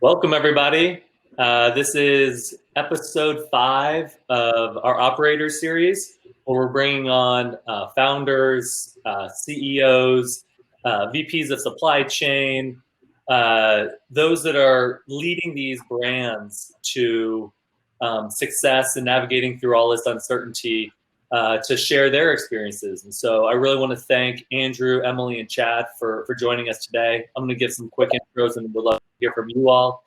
Welcome, everybody. This is episode 5 of our Operator series, where we're bringing on founders, CEOs, VPs of supply chain, those that are leading these brands to success and navigating through all this uncertainty to share their experiences. And so I really want to thank Andrew, Emily, and Chad for joining us today. I'm going to give some quick intros and would love to hear from you all.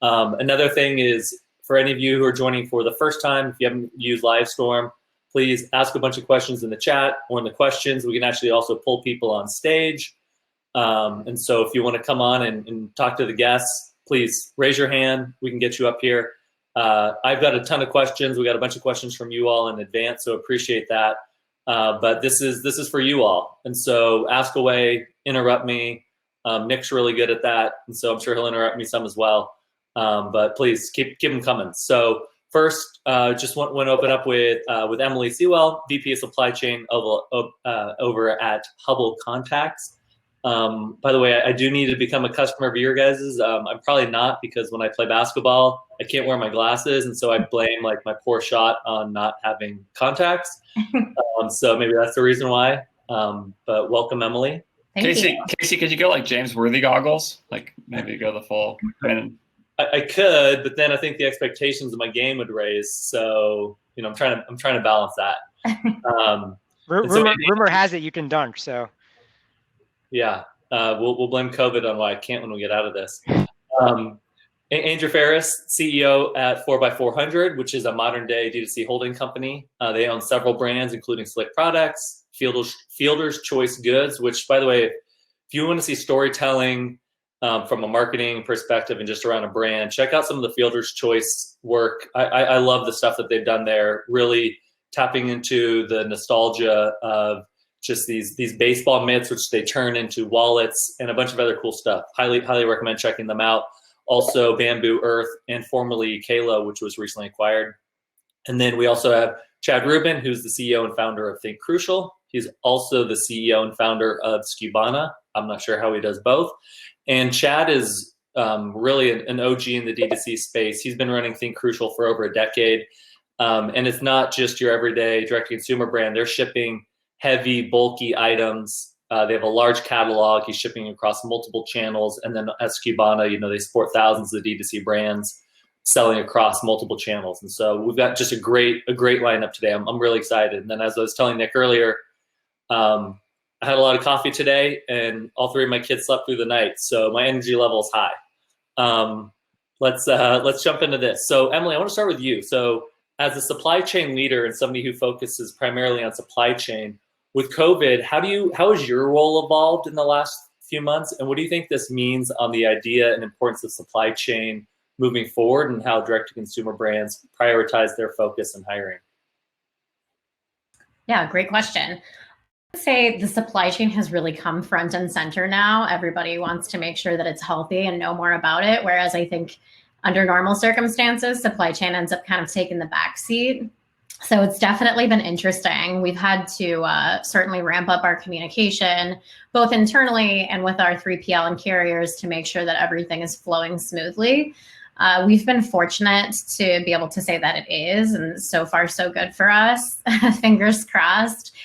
Another thing is, for any of you who are joining for the first time, if you haven't used Livestorm, please ask a bunch of questions in the chat or in the questions. We can actually also pull people on stage. And so if you want to come on and talk to the guests, please raise your hand. We can get you up here. I've got a ton of questions. We got a bunch of questions from you all in advance, so appreciate that. But this is for you all. And so ask away, interrupt me. Nick's really good at that, and so I'm sure he'll interrupt me some as well. But please keep them coming. So first, just want to open up with Emily Sewell, VP of Supply Chain over at Hubble Contacts. By the way, I do need to become a customer of your guys's. I'm probably not, because when I play basketball, I can't wear my glasses, and so I blame like my poor shot on not having contacts. So maybe that's the reason why. But welcome, Emily. Casey, could you go like James Worthy goggles? Like maybe go the full. I could, but then I think the expectations of my game would raise. So I'm trying to balance that. Rumor has it you can dunk. So yeah, we'll blame COVID on why I can't when we get out of this. Andrew Faris, CEO at 4x400, which is a modern day DTC holding company. They own several brands, including Slick Products, Fielder's Choice Goods, which, by the way, if you want to see storytelling from a marketing perspective and just around a brand, check out some of the Fielder's Choice work. I love the stuff that they've done there, really tapping into the nostalgia of just these baseball mitts, which they turn into wallets and a bunch of other cool stuff. Highly recommend checking them out. Also Bamboo Earth, and formerly Kalo, which was recently acquired. And then we also have Chad Rubin, who's the CEO and founder of Think Crucial. He's also the CEO and founder of Skubana. I'm not sure how he does both. And Chad is really an OG in the DTC space. He's been running Think Crucial for over a decade. And it's not just your everyday direct-to-consumer brand. They're shipping heavy, bulky items. They have a large catalog. He's shipping across multiple channels. And then at Skubana, they support thousands of DTC brands selling across multiple channels. And so we've got just a great lineup today. I'm really excited. And then, as I was telling Nick earlier, I had a lot of coffee today, and all 3 of my kids slept through the night, so my energy level is high. Let's jump into this. So Emily, I want to start with you. So as a supply chain leader and somebody who focuses primarily on supply chain, with COVID, how has your role evolved in the last few months, and what do you think this means on the idea and importance of supply chain moving forward, and how direct-to-consumer brands prioritize their focus and hiring? Yeah, great question. I'd say the supply chain has really come front and center now. Everybody wants to make sure that it's healthy and know more about it, whereas I think under normal circumstances, supply chain ends up kind of taking the back seat. So it's definitely been interesting. We've had to certainly ramp up our communication, both internally and with our 3PL and carriers, to make sure that everything is flowing smoothly. We've been fortunate to be able to say that it is, and so far so good for us. Fingers crossed.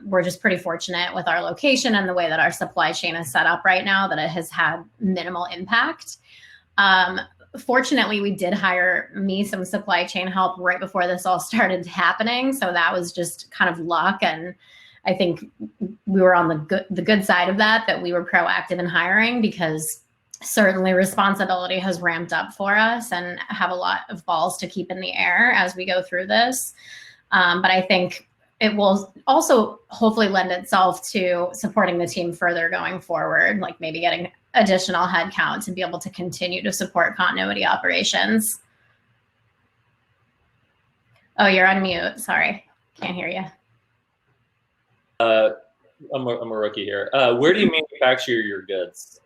We're just pretty fortunate with our location and the way that our supply chain is set up right now that it has had minimal impact. Fortunately, we did hire some supply chain help right before this all started happening. So that was just kind of luck. And I think we were on the good side of that we were proactive in hiring, because certainly responsibility has ramped up for us and have a lot of balls to keep in the air as we go through this. But I think it will also hopefully lend itself to supporting the team further going forward, like maybe getting additional headcount to be able to continue to support continuity operations. Oh, you're on mute. Sorry, can't hear you. I'm a rookie here. Where do you manufacture your goods?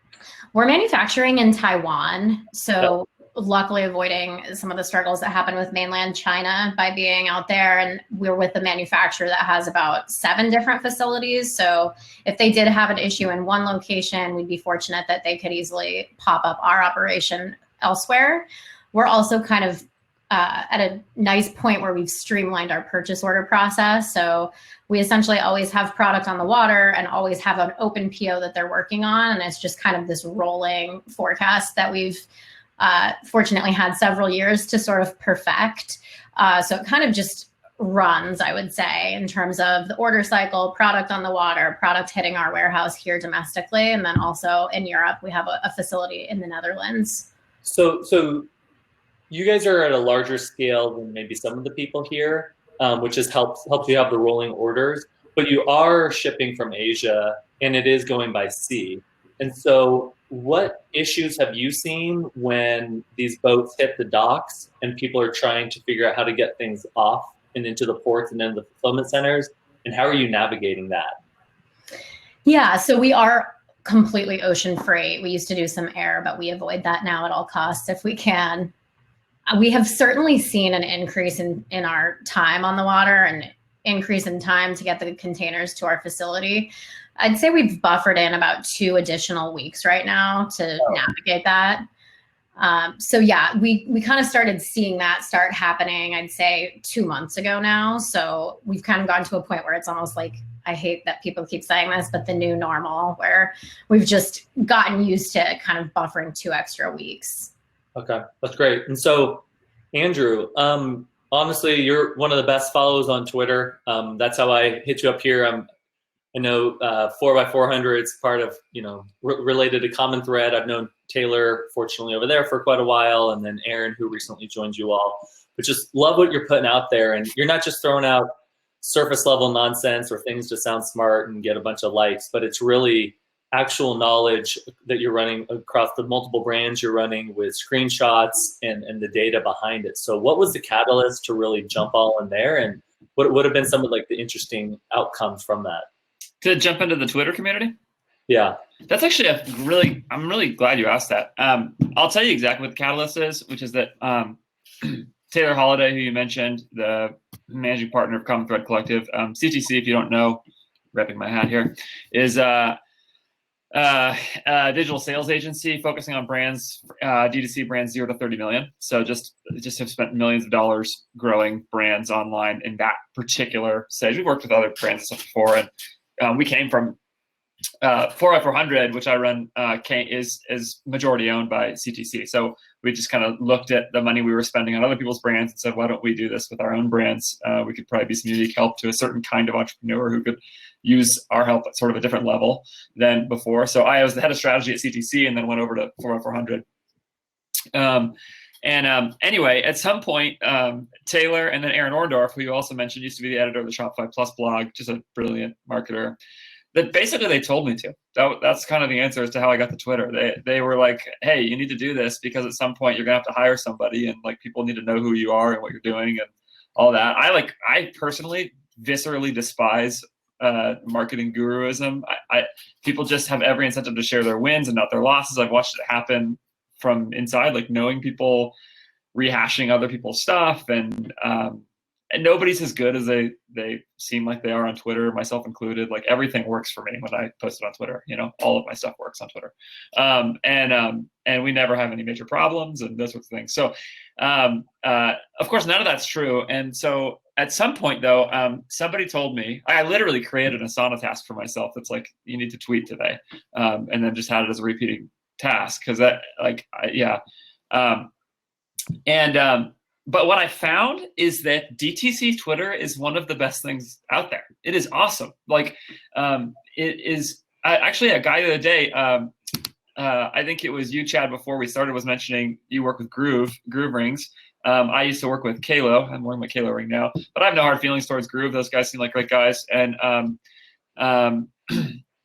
We're manufacturing in Taiwan. So luckily avoiding some of the struggles that happened with mainland China by being out there. And we're with a manufacturer that has about 7 different facilities. So if they did have an issue in one location, we'd be fortunate that they could easily pop up our operation elsewhere. We're also kind of at a nice point where we've streamlined our purchase order process. So we essentially always have product on the water and always have an open PO that they're working on. And it's just kind of this rolling forecast that we've fortunately had several years to sort of perfect. So it kind of just runs, I would say, in terms of the order cycle, product on the water, product hitting our warehouse here domestically. And then also in Europe, we have a facility in the Netherlands. So you guys are at a larger scale than maybe some of the people here, which has helped you have the rolling orders, but you are shipping from Asia and it is going by sea. And so what issues have you seen when these boats hit the docks and people are trying to figure out how to get things off and into the ports and then the fulfillment centers? And how are you navigating that? Yeah, so we are completely ocean freight. We used to do some air, but we avoid that now at all costs if we can. We have certainly seen an increase in our time on the water and increase in time to get the containers to our facility. I'd say we've buffered in about 2 additional weeks right now to navigate that. So yeah, we kind of started seeing that start happening, I'd say 2 months ago now. So we've kind of gotten to a point where it's almost like, I hate that people keep saying this, but the new normal, where we've just gotten used to kind of buffering 2 extra weeks. Okay, that's great. And so, Andrew, honestly, you're one of the best follows on Twitter. That's how I hit you up here. I know 4x400 is part of, related to common thread. I've known Taylor, fortunately, over there for quite a while, and then Aaron, who recently joined you all. But just love what you're putting out there. And you're not just throwing out surface level nonsense or things to sound smart and get a bunch of likes, but it's really actual knowledge that you're running across the multiple brands you're running with screenshots and the data behind it. So what was the catalyst to really jump all in there? And what would have been some of the interesting outcomes from that? To jump into the Twitter community? Yeah. That's actually I'm really glad you asked that. I'll tell you exactly what the catalyst is, which is that Taylor Holiday, who you mentioned, the managing partner of Common Thread Collective, CTC, if you don't know, repping my hat here, is a digital sales agency focusing on brands, DTC brands 0 to 30 million. So just have spent millions of dollars growing brands online in that particular stage. We've worked with other brands and stuff before, and we came from 4x400, which I run, is majority owned by CTC. So we just kind of looked at the money we were spending on other people's brands and said, why don't we do this with our own brands? We could probably be some unique help to a certain kind of entrepreneur who could use our help at sort of a different level than before. So I was the head of strategy at CTC and then went over to 4x400. Anyway, at some point, Taylor and then Aaron Orndorff, who you also mentioned, used to be the editor of the Shopify Plus blog, just a brilliant marketer, that basically they told me to. That's kind of the answer as to how I got the Twitter. They were like, hey, you need to do this because at some point you're gonna have to hire somebody and people need to know who you are and what you're doing and all that. I personally viscerally despise marketing guruism. People just have every incentive to share their wins and not their losses. I've watched it happen from inside, knowing people rehashing other people's stuff, and nobody's as good as they seem like they are on Twitter, myself included. Everything works for me when I post it on Twitter. All of my stuff works on Twitter, and we never have any major problems and those sorts of things. So, of course, none of that's true. And so, at some point, though, somebody told me, I literally created an Asana task for myself. That's you need to tweet today, and then just had it as a repeating task because that, but what I found is that DTC Twitter is one of the best things out there. It is awesome. It is actually a guy the other day. I think it was you, Chad, before we started, was mentioning you work with Groove Rings. I used to work with Kalo. I'm wearing my Kalo ring now, but I have no hard feelings towards Groove. Those guys seem like great guys. And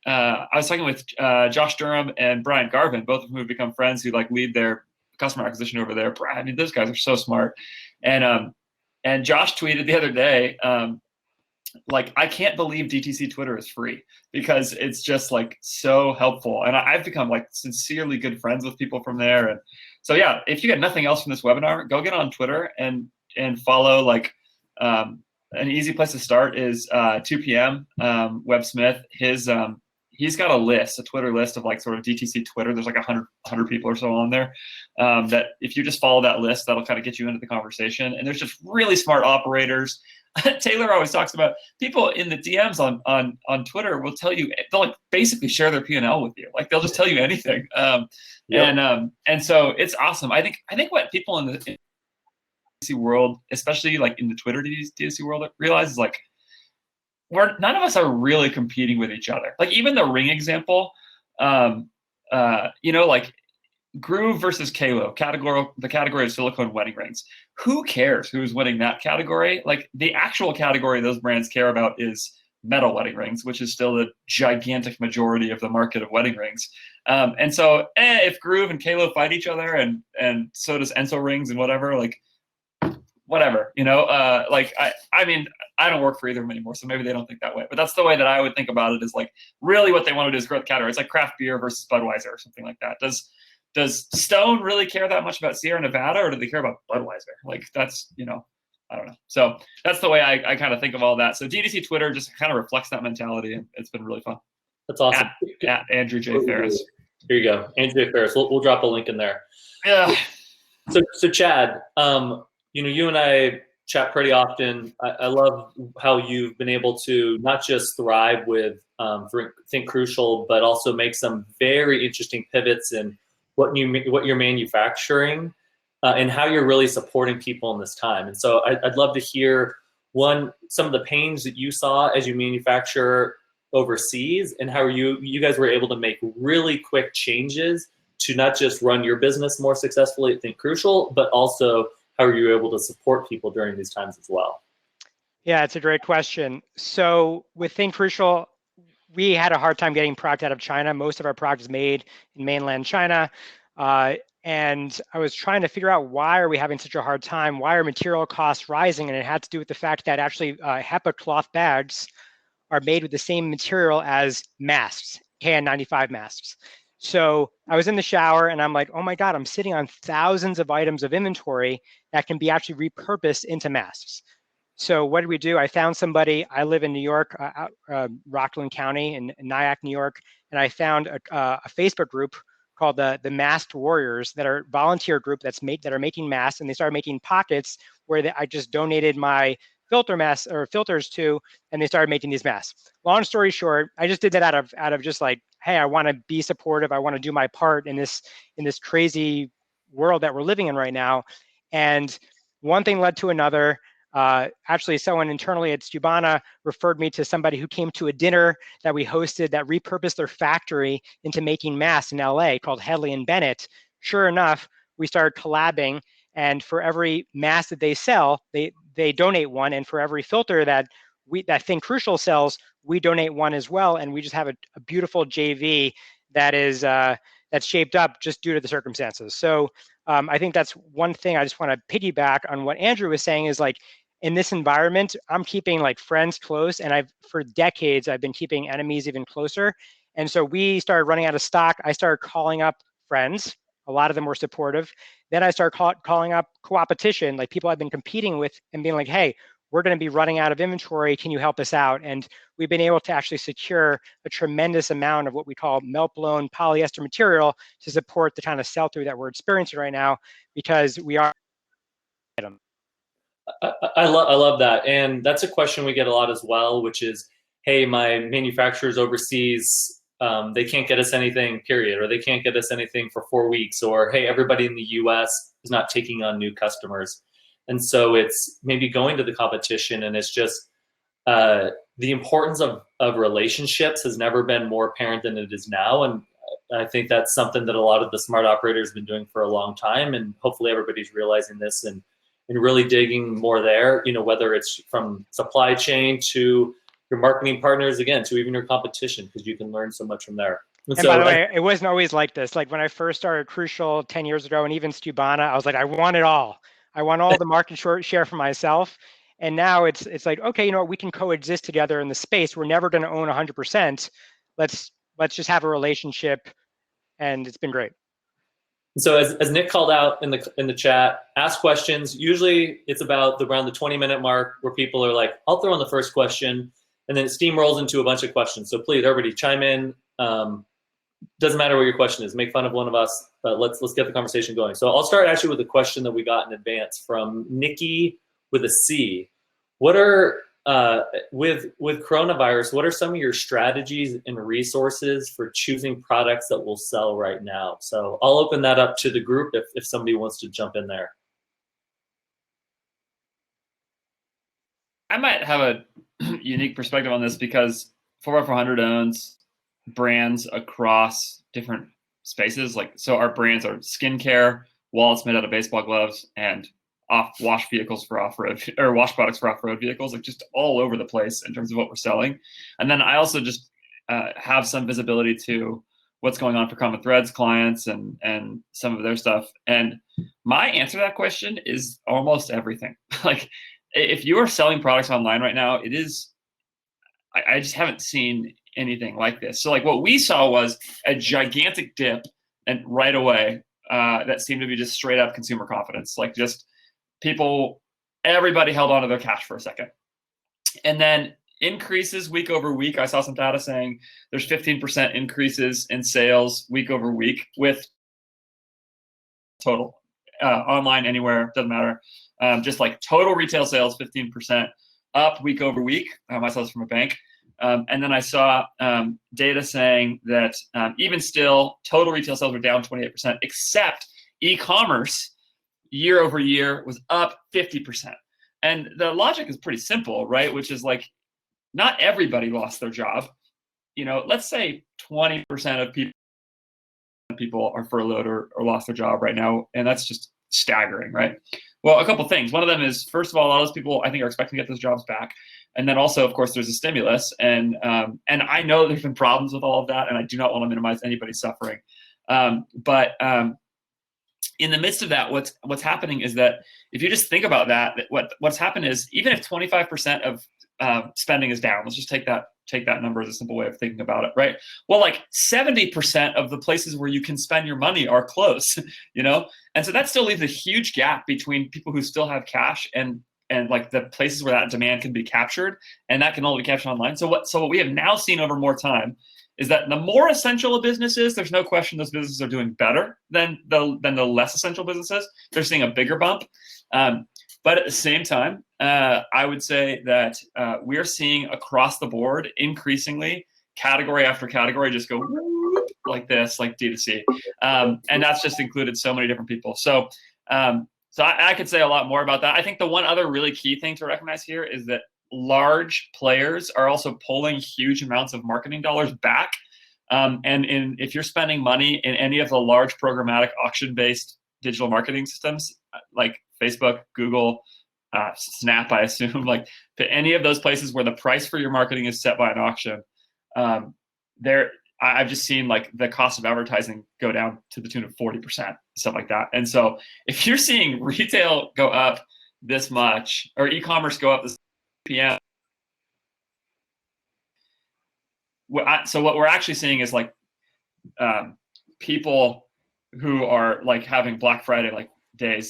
I was talking with Josh Durham and Brian Garvin, both of whom have become friends who lead their customer acquisition over there. I mean, those guys are so smart. And Josh tweeted the other day, I can't believe DTC Twitter is free because it's just so helpful. And I've become sincerely good friends with people from there. And so, yeah, if you get nothing else from this webinar, go get on Twitter and follow an easy place to start is 2 p.m. Webb Smith. he's got a Twitter list of like sort of DTC Twitter. There's like 100 people or so on there. That if you just follow that list, that'll kind of get you into the conversation. And there's just really smart operators. Taylor always talks about people in the DMs on Twitter will tell you, they'll like basically share their P&L with you. Like they'll just tell you anything. And so it's awesome. I think what people in the DTC world, especially like in the Twitter DTC world, realize is like, none of us are really competing with each other. Like even the ring example, like Groove versus Kalo, the category of silicone wedding rings. Who cares who's winning that category? Like the actual category those brands care about is metal wedding rings, which is still the gigantic majority of the market of wedding rings. And so if Groove and Kalo fight each other and so does Enso rings and whatever, like whatever, I mean, I don't work for either of them anymore, so maybe they don't think that way. But that's the way that I would think about it, is like really what they want to do is grow the category. It's like craft beer versus Budweiser or something like that. Does Stone really care that much about Sierra Nevada, or do they care about Budweiser? Like that's, I don't know. So that's the way I kind of think of all that. So DTC Twitter just kind of reflects that mentality, and it's been really fun. That's awesome. At Andrew J. Faris. Here you go, Andrew J. Faris. We'll drop a link in there. Yeah. So Chad, you and I chat pretty often. I love how you've been able to not just thrive with Think Crucial, but also make some very interesting pivots in what you're manufacturing and how you're really supporting people in this time. And so I'd love to hear some of the pains that you saw as you manufacture overseas, and how you guys were able to make really quick changes to not just run your business more successfully at Think Crucial, but also how are you able to support people during these times as well? Yeah, it's a great question. So with Think Crucial, we had a hard time getting product out of China. Most of our product is made in mainland China. And I was trying to figure out, why are we having such a hard time? Why are material costs rising? And it had to do with the fact that actually HEPA cloth bags are made with the same material as masks, KN95 masks. So I was in the shower and I'm like, oh my God, I'm sitting on thousands of items of inventory that can be actually repurposed into masks. So what did we do? I found somebody. I live in New York, Rockland County in Nyack, New York, and I found a Facebook group called the Masked Warriors, that are a volunteer group that are making masks, and they started making pockets where I just donated my filters to, and they started making these masks. Long story short, I just did that out of just like, hey, I want to be supportive. I want to do my part in this crazy world that we're living in right now. And one thing led to another. Actually, someone internally at Stubana referred me to somebody who came to a dinner that we hosted that repurposed their factory into making masks in LA, called Headley and Bennett. Sure enough, we started collabing, and for every mask that they sell, they donate one, and for every filter that Think Crucial sells, we donate one as well, and we just have a beautiful JV that is that's shaped up just due to the circumstances. So I think that's one thing I just want to piggyback on what Andrew was saying, is like, in this environment, I'm keeping like friends close, and for decades I've been keeping enemies even closer. And so we started running out of stock. I started calling up friends. A lot of them were supportive. Then I started calling up co-opetition, like people I've been competing with, and being like, hey, we're going to be running out of inventory. Can you help us out? And we've been able to actually secure a tremendous amount of what we call melt-blown polyester material to support the kind of sell-through that we're experiencing right now, because we are. I love that. And that's a question we get a lot as well, which is, hey, my manufacturers overseas, they can't get us anything, period, or they can't get us anything for 4 weeks, or hey, everybody in the US is not taking on new customers. And so it's maybe going to the competition, and it's just the importance of relationships has never been more apparent than it is now. And I think that's something that a lot of the smart operators have been doing for a long time. And hopefully everybody's realizing this and really digging more there, whether it's from supply chain to your marketing partners, again, to even your competition, because you can learn so much from there. And by the way, it wasn't always like this. Like when I first started Crucial 10 years ago, and even Stubana, I was like, I want it all. I want all the market share for myself. And now it's like, okay, we can coexist together in the space. We're never going to own 100%. Let's just have a relationship, and it's been great. So as Nick called out in the chat, ask questions. Usually it's about around the 20-minute mark where people are like, I'll throw in the first question, and then it steamrolls into a bunch of questions. So please, everybody, chime in Doesn't matter what your question is. Make fun of one of us, but let's get the conversation going. So I'll start actually with a question that we got in advance from Nikki with a C. What are with coronavirus, what are some of your strategies and resources for choosing products that will sell right now? So I'll open that up to the group if somebody wants to jump in there. I might have a unique perspective on this because 4x400 owns brands across different spaces. Like, so our brands are skincare, wallets made out of baseball gloves, and wash vehicles for off-road, or wash products for off-road vehicles, like just all over the place in terms of what we're selling. And then I also just have some visibility to what's going on for Common Threads clients and some of their stuff. And my answer to that question is almost everything. Like, if you are selling products online right now, it is, I just haven't seen anything like this. So like what we saw was a gigantic dip and right away that seemed to be just straight up consumer confidence. Like just everybody held on to their cash for a second. And then increases week over week. I saw some data saying there's 15% increases in sales week over week with total online, anywhere, doesn't matter. Just like total retail sales, 15% up week over week. I saw this from a bank. And then I saw data saying that even still, total retail sales were down 28%, except e-commerce year over year was up 50%. And the logic is pretty simple, right? Which is like, not everybody lost their job. You know, let's say 20% of people are furloughed or lost their job right now. And that's just staggering, right? Well, a couple things. One of them is, first of all, a lot of those people I think are expecting to get those jobs back. And then also, of course, there's a stimulus. And I know there's been problems with all of that, and I do not want to minimize anybody's suffering. But in the midst of that, what's happening is that if you just think about that, what's happened is, even if 25% of spending is down, let's just take that number as a simple way of thinking about it, right? Well, like 70% of the places where you can spend your money are closed, you know? And so that still leaves a huge gap between people who still have cash and like the places where that demand can be captured, and that can only be captured online. So what we have now seen over more time is that the more essential a business is, there's no question those businesses are doing better than the less essential businesses. They're seeing a bigger bump. But at the same time, I would say that we're seeing across the board increasingly category after category just go whoop, like this, like DTC. And that's just included so many different people. So I could say a lot more about that. I think the one other really key thing to recognize here is that large players are also pulling huge amounts of marketing dollars back. If you're spending money in any of the large programmatic auction-based digital marketing systems, like Facebook, Google, Snap, I assume, like any of those places where the price for your marketing is set by an auction, I've just seen like the cost of advertising go down to the tune of 40%, stuff like that. And so if you're seeing retail go up this much, or e-commerce go up this PM, so what we're actually seeing is like people who are like having Black Friday like day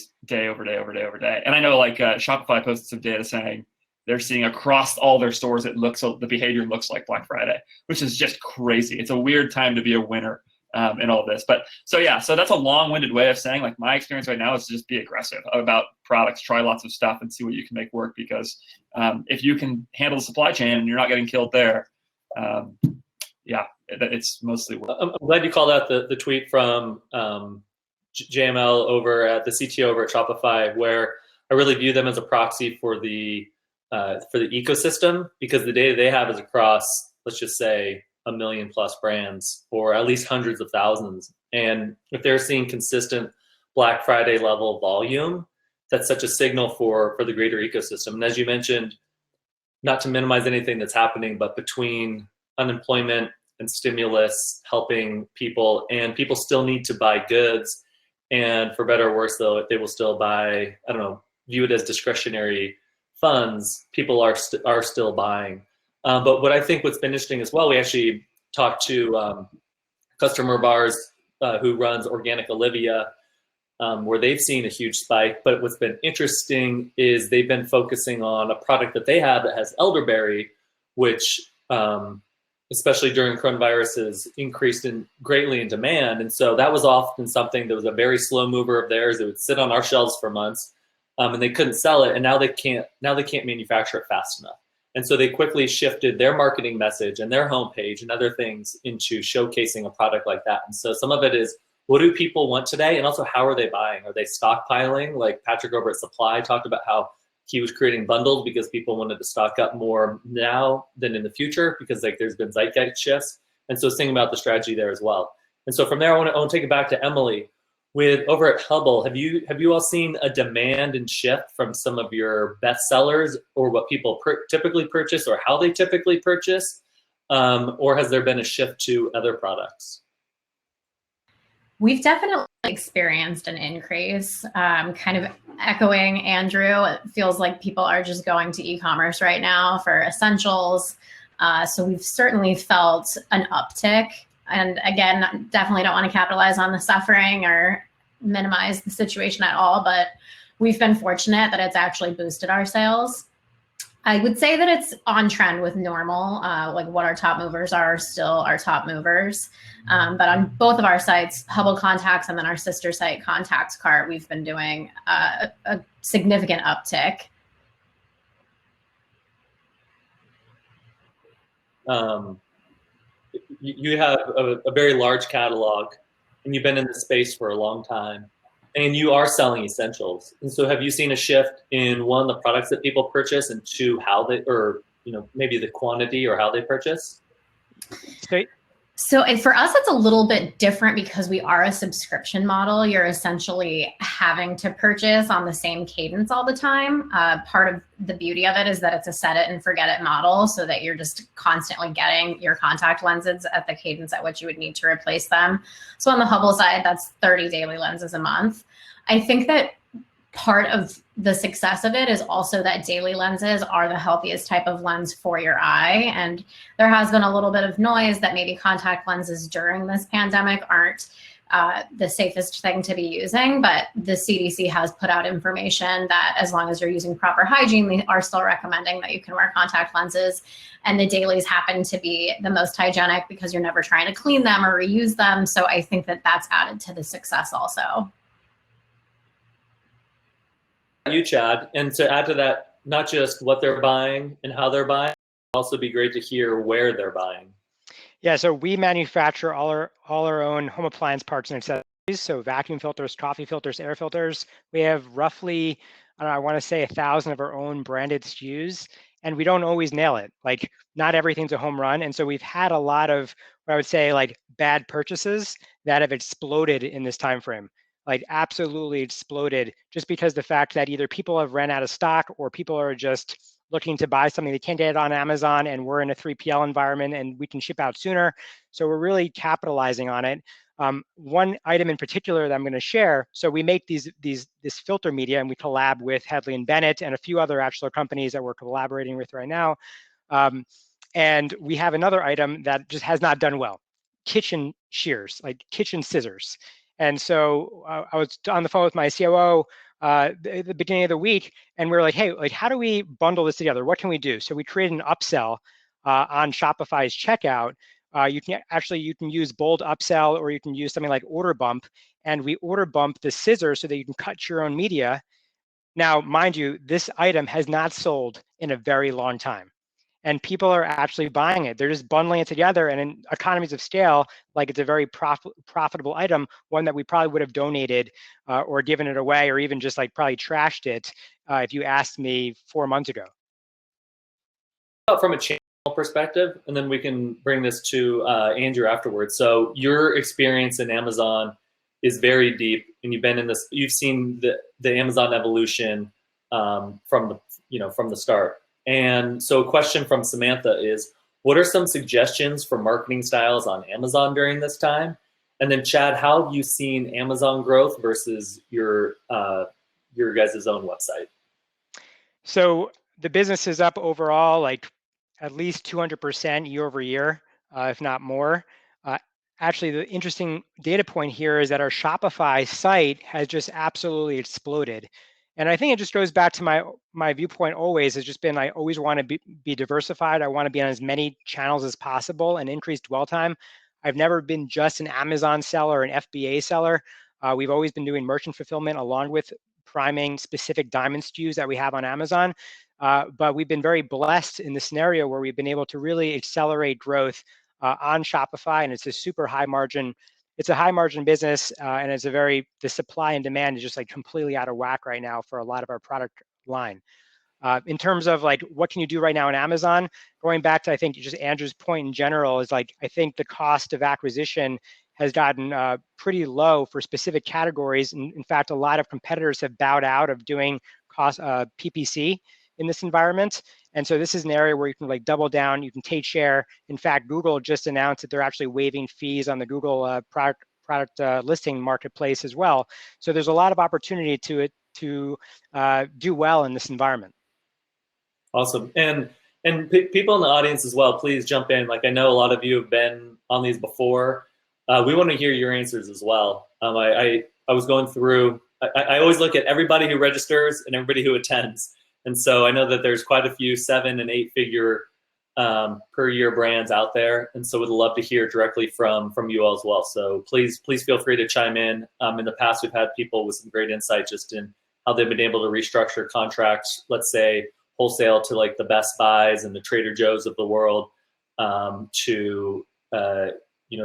over day. And I know like Shopify posted some data saying they're seeing across all their stores, the behavior looks like Black Friday, which is just crazy. It's a weird time to be a winner in all this. But so that's a long-winded way of saying like my experience right now is to just be aggressive about products, try lots of stuff, and see what you can make work. Because if you can handle the supply chain and you're not getting killed there, it's mostly work. I'm glad you called out the tweet from JML over at the CTO over at Shopify, where I really view them as a proxy for the ecosystem, because the data they have is across, let's just say, 1 million plus brands, or at least hundreds of thousands. And if they're seeing consistent Black Friday level volume, that's such a signal for the greater ecosystem. And as you mentioned, not to minimize anything that's happening, but between unemployment and stimulus helping people, and people still need to buy goods. And for better or worse, though, they will still buy, I don't know, view it as discretionary funds, people are still buying. But what I think what's been interesting as well, we actually talked to a customer of ours who runs Organic Olivia, where they've seen a huge spike. But what's been interesting is they've been focusing on a product that they have that has elderberry, which especially during coronaviruses, increased greatly in demand. And so that was often something that was a very slow mover of theirs. It would sit on our shelves for months, and they couldn't sell it. And now they can't manufacture it fast enough. And so they quickly shifted their marketing message and their homepage and other things into showcasing a product like that. And so some of it is, what do people want today? And also, how are they buying? Are they stockpiling? Like Patrick over at Supply talked about how he was creating bundles because people wanted to stock up more now than in the future, because like there's been zeitgeist shifts. And so thinking about the strategy there as well. And so from there, I want to take it back to Emily. With over at Hubble, have you all seen a demand and shift from some of your best sellers, or what people typically purchase, or how they typically purchase, or has there been a shift to other products? We've definitely experienced an increase, kind of echoing Andrew. It feels like people are just going to e-commerce right now for essentials. So we've certainly felt an uptick. And again, definitely don't want to capitalize on the suffering or minimize the situation at all, but we've been fortunate that it's actually boosted our sales. I would say that it's on trend with normal, like what our top movers are still our top movers. But on both of our sites, Hubble Contacts and then our sister site, Contacts Cart, we've been doing a significant uptick. You have a very large catalog, and you've been in the space for a long time, and you are selling essentials. And so have you seen a shift in, one, the products that people purchase, and two, how they, or maybe the quantity or how they purchase? So for us, it's a little bit different because we are a subscription model. You're essentially having to purchase on the same cadence all the time. Part of the beauty of it is that it's a set it and forget it model, so that you're just constantly getting your contact lenses at the cadence at which you would need to replace them. So on the Hubble side, that's 30 daily lenses a month. I think that part of the success of it is also that daily lenses are the healthiest type of lens for your eye. And there has been a little bit of noise that maybe contact lenses during this pandemic aren't the safest thing to be using, but the CDC has put out information that as long as you're using proper hygiene, they are still recommending that you can wear contact lenses. And the dailies happen to be the most hygienic because you're never trying to clean them or reuse them. So I think that that's added to the success also. You, Chad, and to add to that, not just what they're buying and how they're buying, it'd also be great to hear where they're buying. Yeah, so we manufacture all our own home appliance parts and accessories. So vacuum filters, coffee filters, air filters. We have roughly, I want to say 1,000 of our own branded SKUs, and we don't always nail it. Like not everything's a home run, and so we've had a lot of what I would say like bad purchases that have exploded in this time frame. Like absolutely exploded, just because the fact that either people have ran out of stock or people are just looking to buy something, they can't get it on Amazon, and we're in a 3PL environment and we can ship out sooner. So we're really capitalizing on it. One item in particular that I'm going to share. So we make this filter media, and we collab with Headley and Bennett and a few other actual companies that we're collaborating with right now. And we have another item that just has not done well: kitchen shears, like kitchen scissors. And so I was on the phone with my COO at the beginning of the week, and we were like, hey, like, how do we bundle this together? What can we do? So we created an upsell on Shopify's checkout. You can use Bold Upsell, or you can use something like Order Bump, and we order bump the scissors so that you can cut your own media. Now, mind you, this item has not sold in a very long time, and people are actually buying it. They're just bundling it together, and in economies of scale, like it's a very profitable item, one that we probably would have donated or given it away, or even just like probably trashed it if you asked me 4 months ago. From a channel perspective, and then we can bring this to Andrew afterwards. So your experience in Amazon is very deep, and you've been in this. You've seen the Amazon evolution from the start. And so a question from Samantha is, what are some suggestions for marketing styles on Amazon during this time? And then Chad, how have you seen Amazon growth versus your guys' own website? So the business is up overall like at least 200% year over year, if not more. Actually, the interesting data point here is that our Shopify site has just absolutely exploded. And I think it just goes back to my viewpoint always has just been, I always want to be diversified. I want to be on as many channels as possible and increase dwell time. I've never been just an Amazon seller or an FBA seller. We've always been doing merchant fulfillment along with priming specific diamond SKUs that we have on Amazon. But we've been very blessed in the scenario where we've been able to really accelerate growth on Shopify, and it's a super high margin. It's a high margin business, and it's the supply and demand is just like completely out of whack right now for a lot of our product line. In terms of like, what can you do right now on Amazon? Going back to, I think just Andrew's point in general is like, I think the cost of acquisition has gotten pretty low for specific categories. And in fact, a lot of competitors have bowed out of doing PPC in this environment. And so this is an area where you can like double down, you can take share. In fact, Google just announced that they're actually waiving fees on the Google product listing marketplace as well. So there's a lot of opportunity to do well in this environment. Awesome. And people in the audience as well, please jump in. Like, I know a lot of you have been on these before. We want to hear your answers as well. I was going through, I always look at everybody who registers and everybody who attends. And so I know that there's quite a few 7- and 8-figure per year brands out there. And so would love to hear directly from you all as well. So please feel free to chime in. In the past, we've had people with some great insight just in how they've been able to restructure contracts, let's say wholesale to like the Best Buys and the Trader Joe's of the world, to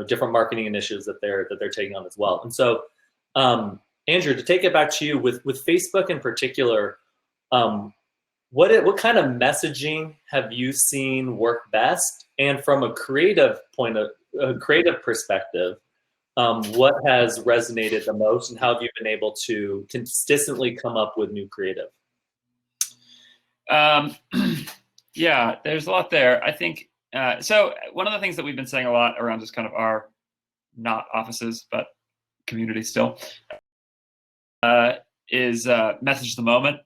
different marketing initiatives that they're taking on as well. And so, Andrew, to take it back to you with Facebook in particular, what kind of messaging have you seen work best? And from a creative perspective, what has resonated the most, and how have you been able to consistently come up with new creative? Yeah, there's a lot there. I think, so one of the things that we've been saying a lot around just kind of our, not offices, but community still, is message the moment.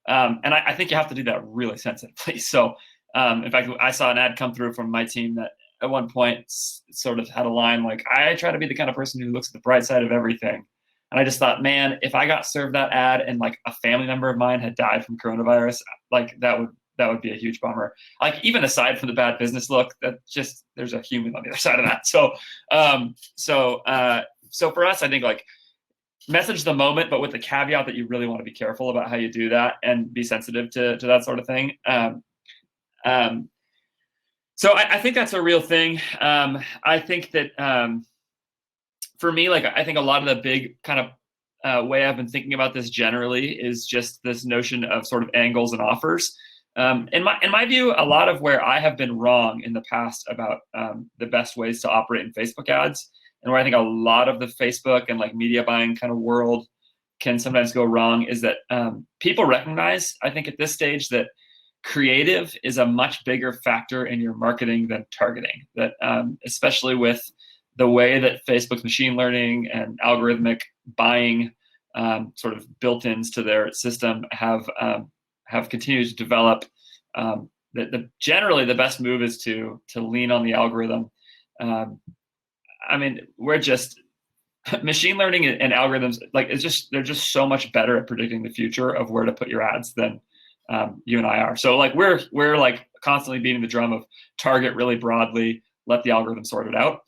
And I think you have to do that really sensitively. So in fact, I saw an ad come through from my team that at one point sort of had a line like, I try to be the kind of person who looks at the bright side of everything. And I just thought, man, if I got served that ad and like a family member of mine had died from coronavirus, like that would be a huge bummer. Like, even aside from the bad business look, that just, there's a human on the other side of that. So so for us, I think like message the moment, but with the caveat that you really want to be careful about how you do that and be sensitive to that sort of thing. So I think that's a real thing. I think that for me, like, I think a lot of the big kind of way I've been thinking about this generally is just this notion of sort of angles and offers. In my view, a lot of where I have been wrong in the past about the best ways to operate in Facebook ads, and where I think a lot of the Facebook and like media buying kind of world can sometimes go wrong, is that people recognize, I think at this stage, that creative is a much bigger factor in your marketing than targeting. That especially with the way that Facebook's machine learning and algorithmic buying sort of built-ins to their system have continued to develop, generally the best move is to lean on the algorithm. I mean, we're just, machine learning and algorithms, like, they're just so much better at predicting the future of where to put your ads than you and I are. So like we're like constantly beating the drum of target really broadly, let the algorithm sort it out.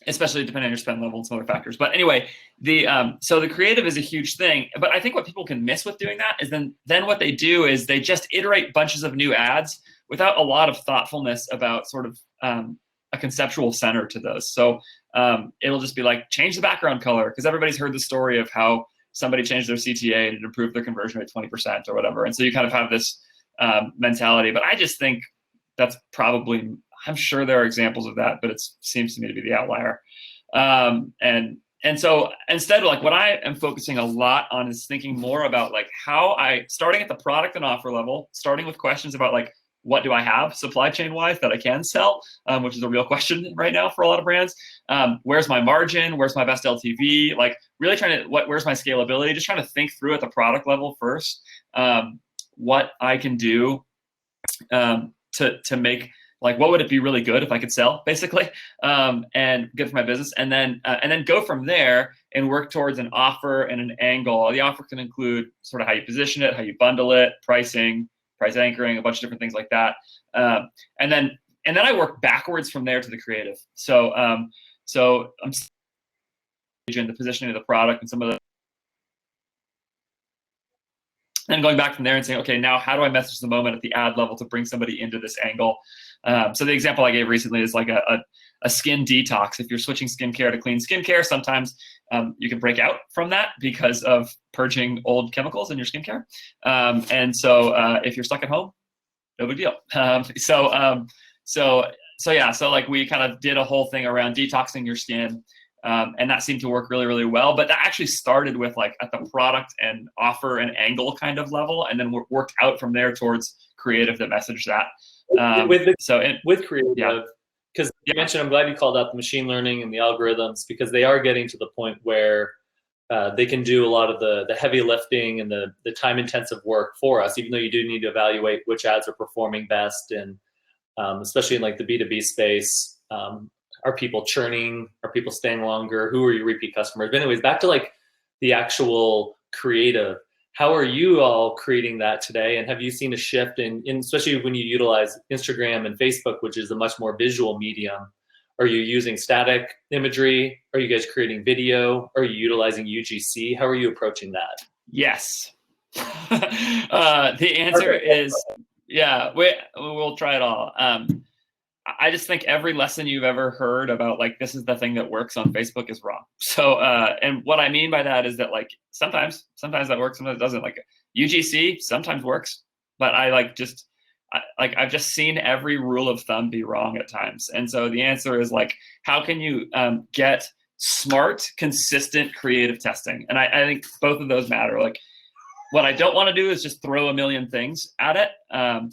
Especially depending on your spend level and some other factors. But anyway, so the creative is a huge thing. But I think what people can miss with doing that is then what they do is they just iterate bunches of new ads without a lot of thoughtfulness about sort of a conceptual center to those. So it'll just be like, change the background color, because everybody's heard the story of how somebody changed their CTA and it improved their conversion rate 20% or whatever. And so you kind of have this mentality. But I just think that's probably, I'm sure there are examples of that, but it seems to me to be the outlier. And so instead, like, what I am focusing a lot on is thinking more about like how starting at the product and offer level, starting with questions about like, what do I have supply chain wise that I can sell, which is a real question right now for a lot of brands. Where's my margin? Where's my best LTV? Like, really trying to, where's my scalability? Just trying to think through at the product level first, what I can do to make like what would it be really good if I could sell, basically, and good for my business, and then go from there and work towards an offer and an angle. The offer can include sort of how you position it, how you bundle it, pricing, price anchoring, a bunch of different things like that, and then I work backwards from there to the creative. So I'm in the positioning of the product and some of the. And going back from there and saying, okay, now how do I message the moment at the ad level to bring somebody into this angle? So the example I gave recently is like a skin detox. If you're switching skincare to clean skincare, sometimes you can break out from that because of purging old chemicals in your skincare. And so if you're stuck at home, no big deal. So like we kind of did a whole thing around detoxing your skin. And that seemed to work really, really well. But that actually started with like at the product and offer and angle kind of level, and then worked out from there towards creative that messaged that. With creative, because you mentioned, I'm glad you called out the machine learning and the algorithms, because they are getting to the point where they can do a lot of the heavy lifting and the time intensive work for us, even though you do need to evaluate which ads are performing best, and especially in like the B2B space. Are people churning? Are people staying longer? Who are your repeat customers? But anyways, back to like the actual creative. How are you all creating that today? And have you seen a shift in especially when you utilize Instagram and Facebook, which is a much more visual medium? Are you using static imagery? Are you guys creating video? Are you utilizing UGC? How are you approaching that? Yes. The answer is, yeah, we'll try it all. I just think every lesson you've ever heard about like this is the thing that works on Facebook is wrong. So and what I mean by that is that like sometimes that works, sometimes it doesn't. Like UGC sometimes works, but I've just seen every rule of thumb be wrong at times. And so the answer is like, how can you get smart, consistent, creative testing? And I think both of those matter. Like what I don't want to do is just throw a million things at it.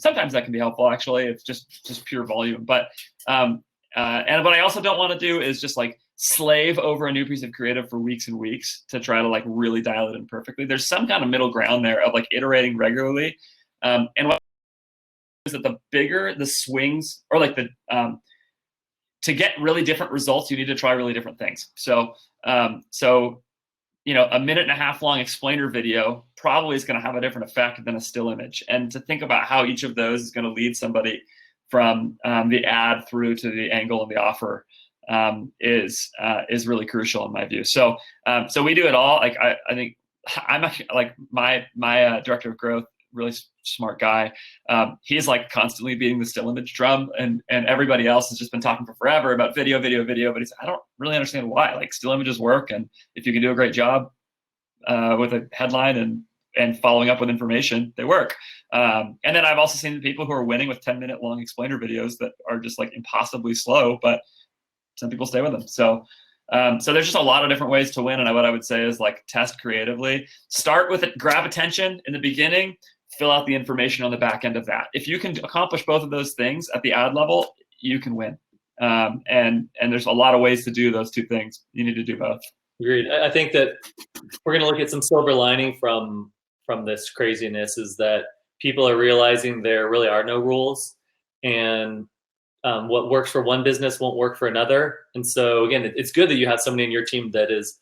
Sometimes that can be helpful, actually. It's just pure volume. But what I also don't want to do is just like slave over a new piece of creative for weeks and weeks to try to like really dial it in perfectly. There's some kind of middle ground there of like iterating regularly. And what is that the bigger the swings, or like the to get really different results, you need to try really different things. So a minute and a half long explainer video probably is going to have a different effect than a still image. And to think about how each of those is going to lead somebody from the ad through to the angle and the offer is really crucial in my view. So we do it all. Like I think I'm actually like my director of growth, really smart guy. He's like constantly beating the still image drum, and everybody else has just been talking for forever about video. But he's, I don't really understand why. Like still images work, and if you can do a great job with a headline and following up with information, they work. And then I've also seen people who are winning with 10-minute long explainer videos that are just like impossibly slow, but some people stay with them. So there's just a lot of different ways to win. And what I would say is like test creatively, start with it, grab attention in the beginning, fill out the information on the back end of that. If you can accomplish both of those things at the ad level, you can win. And there's a lot of ways to do those two things. You need to do both. Agreed. I think that we're going to look at some silver lining from this craziness is that people are realizing there really are no rules, and what works for one business won't work for another. And so again, it's good that you have somebody in your team that is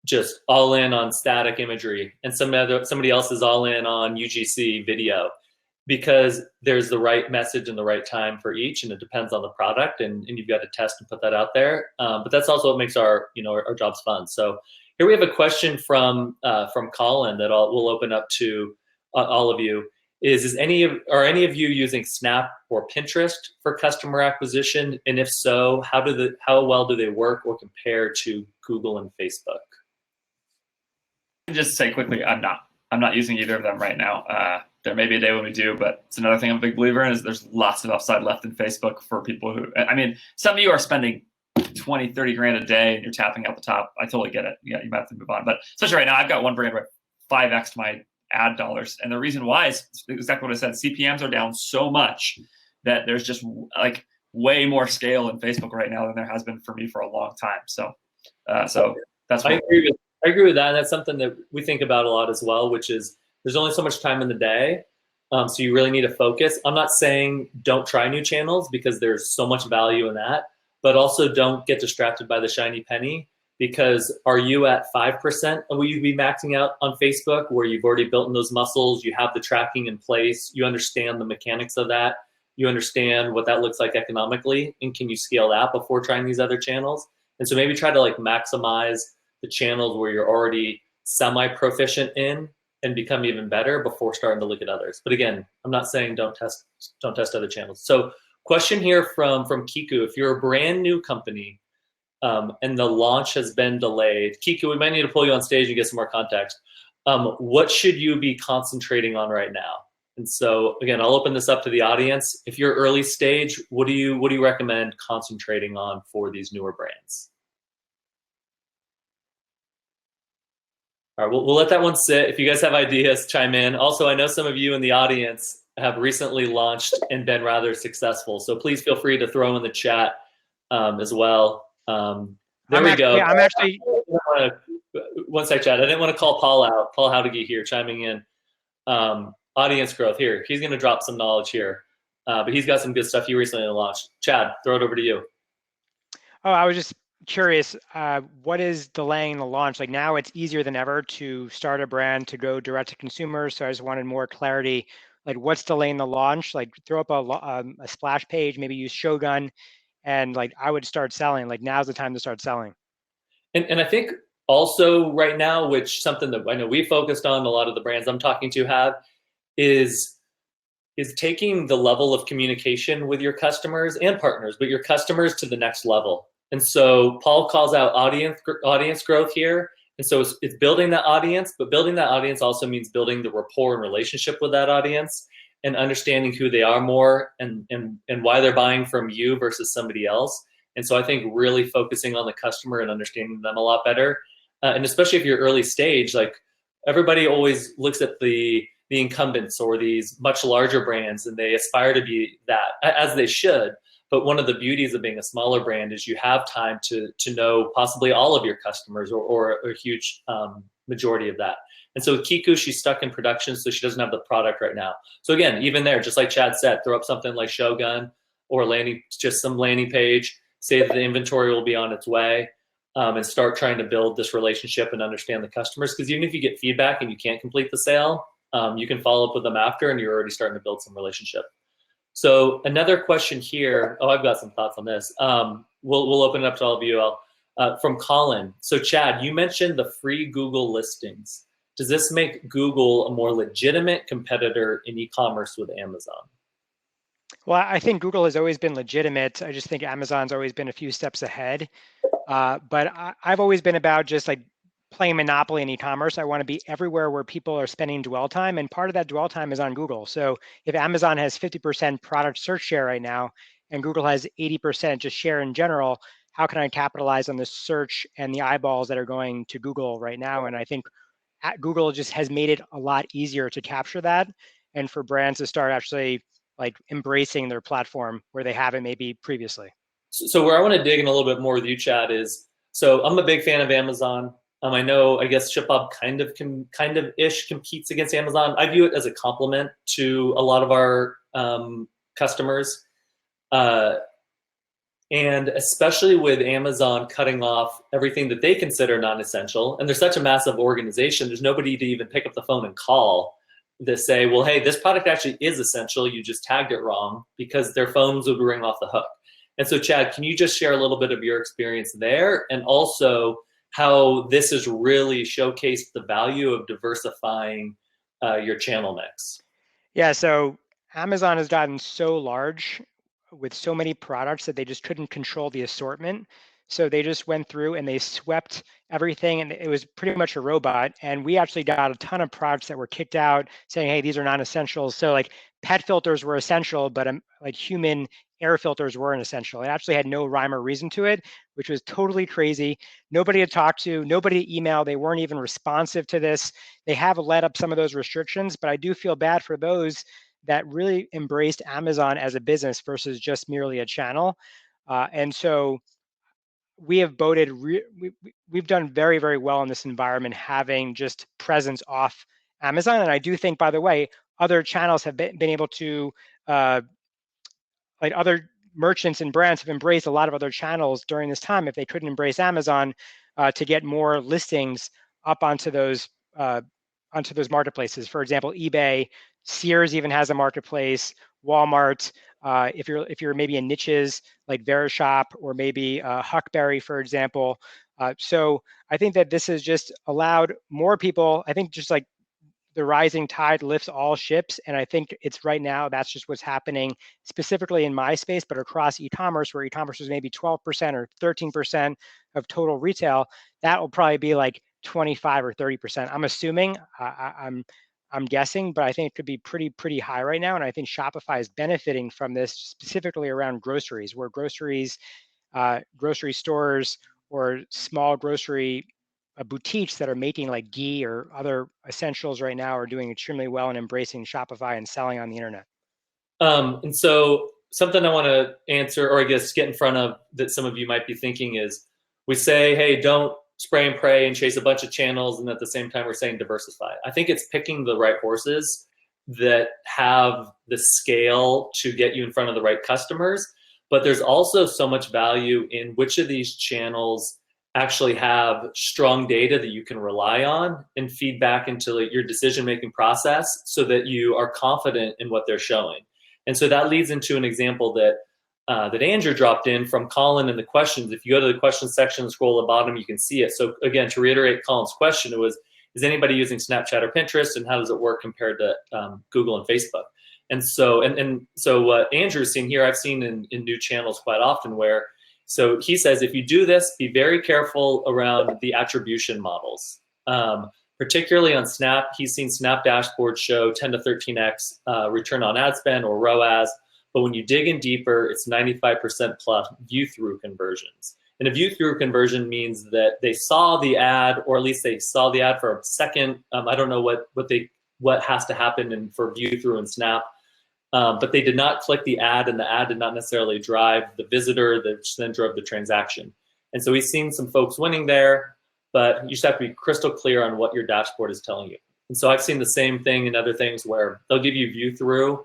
just all in on static imagery, and somebody else is all in on UGC video, because there's the right message and the right time for each, and it depends on the product, and you've got to test and put that out there. But that's also what makes our jobs fun. So here we have a question from Colin that we'll open up to all of you. Are any of you using Snap or Pinterest for customer acquisition? And if so, how well do they work or compare to Google and Facebook? Just say quickly, I'm not using either of them right now. There may be a day when we do, but it's another thing I'm a big believer in is there's lots of upside left in Facebook for people who, I mean, some of you are spending 20, 30 grand a day and you're tapping out the top. I totally get it. Yeah, you might have to move on. But especially right now, I've got one brand where 5x my ad dollars. And the reason why is exactly what I said. CPMs are down so much that there's just like way more scale in Facebook right now than there has been for me for a long time. So that's what I agree with that. And that's something that we think about a lot as well, which is there's only so much time in the day. So you really need to focus. I'm not saying don't try new channels because there's so much value in that, but also don't get distracted by the shiny penny, because are you at 5% of what you'd be maxing out on Facebook, where you've already built in those muscles, you have the tracking in place, you understand the mechanics of that, you understand what that looks like economically, and can you scale that before trying these other channels? And so maybe try to like maximize the channels where you're already semi-proficient in and become even better before starting to look at others. But again, I'm not saying don't test other channels. So question here from Kiku: if you're a brand new company and the launch has been delayed, Kiku, we might need to pull you on stage and get some more context. What should you be concentrating on right now? And so again, I'll open this up to the audience. If you're early stage, what do you recommend concentrating on for these newer brands? All right, we'll let that one sit. If you guys have ideas, chime in. Also, I know some of you in the audience have recently launched and been rather successful, so please feel free to throw in the chat as well. There we go. I'm actually. One sec, Chad. I didn't want to call Paul out. Paul Howdigy here, chiming in. Audience growth here. He's going to drop some knowledge here, but he's got some good stuff he recently launched. Chad, throw it over to you. Oh, I was just curious, what is delaying the launch? Like now it's easier than ever to start a brand, to go direct to consumers. So I just wanted more clarity, like what's delaying the launch? Like throw up a splash page, maybe use Shogun, and like I would start selling. Like now's the time to start selling. And I think also right now, which something that I know we focused on, a lot of the brands I'm talking to have, is taking the level of communication with your customers and partners, but your customers to the next level. And so Paul calls out audience growth here. And so it's building that audience, but building that audience also means building the rapport and relationship with that audience and understanding who they are more and why they're buying from you versus somebody else. And so I think really focusing on the customer and understanding them a lot better. And especially if you're early stage, like everybody always looks at the incumbents or these much larger brands and they aspire to be that, as they should. But one of the beauties of being a smaller brand is you have time to know possibly all of your customers or a huge majority of that. And so with Kiku, she's stuck in production, so she doesn't have the product right now. So again, even there, just like Chad said, throw up something like Shogun or just some landing page, say that the inventory will be on its way, and start trying to build this relationship and understand the customers. Because even if you get feedback and you can't complete the sale, you can follow up with them after and you're already starting to build some relationship. So another question here. Oh, I've got some thoughts on this. We'll open it up to all of you. From Colin. So Chad, you mentioned the free Google listings. Does this make Google a more legitimate competitor in e-commerce with Amazon? Well, I think Google has always been legitimate. I just think Amazon's always been a few steps ahead. But I've always been about just like playing Monopoly in e-commerce. I want to be everywhere where people are spending dwell time, and part of that dwell time is on Google. So if Amazon has 50% product search share right now, and Google has 80% just share in general, how can I capitalize on the search and the eyeballs that are going to Google right now? And I think Google just has made it a lot easier to capture that, and for brands to start actually like embracing their platform where they haven't maybe previously. So where I want to dig in a little bit more with you, Chad, is, so I'm a big fan of Amazon. I know, I guess ShipBob kind of ish competes against Amazon. I view it as a complement to a lot of our customers. And especially with Amazon cutting off everything that they consider non-essential, and they're such a massive organization, there's nobody to even pick up the phone and call to say, well, hey, this product actually is essential, you just tagged it wrong, because their phones would ring off the hook. And so Chad, can you just share a little bit of your experience there, and also how this has really showcased the value of diversifying your channel mix? Yeah, so Amazon has gotten so large with so many products that they just couldn't control the assortment. So they just went through and they swept everything, and it was pretty much a robot. And we actually got a ton of products that were kicked out saying, hey, these are non-essentials. So like pet filters were essential, but like human air filters weren't essential. It actually had no rhyme or reason to it, which was totally crazy. Nobody had talked to, nobody emailed, they weren't even responsive to this. They have let up some of those restrictions, but I do feel bad for those that really embraced Amazon as a business versus just merely a channel. And so we have we've done very, very well in this environment, having just presence off Amazon. And I do think, by the way, other channels have been able to, like other merchants and brands have embraced a lot of other channels during this time if they couldn't embrace Amazon to get more listings up onto those marketplaces. For example, eBay, Sears even has a marketplace, Walmart. If you're maybe in niches like Verishop or maybe Huckberry, for example. So I think that this has just allowed more people. I think just like the rising tide lifts all ships, and I think it's right now that's just what's happening specifically in my space, but across e-commerce, where e-commerce is maybe 12% or 13% of total retail, that will probably be like 25 or 30%. I'm assuming, I'm guessing, but I think it could be pretty high right now. And I think Shopify is benefiting from this specifically around groceries, where grocery stores or small grocery boutiques that are making like ghee or other essentials right now are doing extremely well and embracing Shopify and selling on the internet. And so something I want to answer, or I guess get in front of that some of you might be thinking is, we say, hey, don't spray and pray and chase a bunch of channels, and at the same time we're saying diversify. I think it's picking the right horses that have the scale to get you in front of the right customers, but there's also so much value in which of these channels actually have strong data that you can rely on and feed back into your decision-making process so that you are confident in what they're showing. And so that leads into an example that that Andrew dropped in from Colin in the questions. If you go to the questions section and scroll to the bottom, you can see it. So again, to reiterate Colin's question, it was, is anybody using Snapchat or Pinterest, and how does it work compared to Google and Facebook? And so, so what Andrew's seen here, I've seen in new channels quite often where, so he says, if you do this, be very careful around the attribution models. Particularly on Snap, he's seen Snap dashboards show 10 to 13x return on ad spend or ROAS, but when you dig in deeper, it's 95% plus view-through conversions. And a view-through conversion means that they saw the ad, or at least they saw the ad for a second. I don't know what has to happen for view-through in Snap, but they did not click the ad, and the ad did not necessarily drive the visitor, which then drove the transaction. And so we've seen some folks winning there, but you just have to be crystal clear on what your dashboard is telling you. And so I've seen the same thing in other things where they'll give you view-through,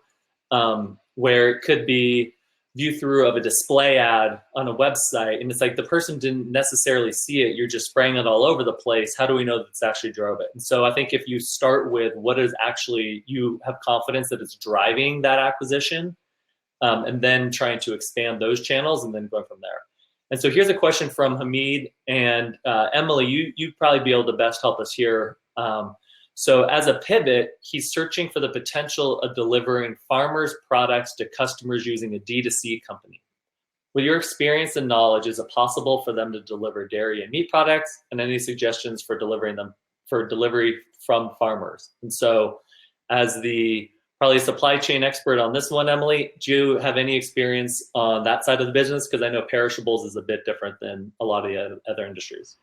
where it could be view-through of a display ad on a website, and it's like the person didn't necessarily see it, you're just spraying it all over the place. How do we know that it's actually drove it? And so I think if you start with what is actually, you have confidence that it's driving that acquisition, and then trying to expand those channels and then going from there. And so here's a question from Hamid, and Emily, you'd probably be able to best help us here. So as a pivot, he's searching for the potential of delivering farmers' products to customers using a D2C company. With your experience and knowledge, is it possible for them to deliver dairy and meat products, and any suggestions for delivering them for delivery from farmers? And so as the probably supply chain expert on this one, Emily, do you have any experience on that side of the business? Because I know perishables is a bit different than a lot of the other industries.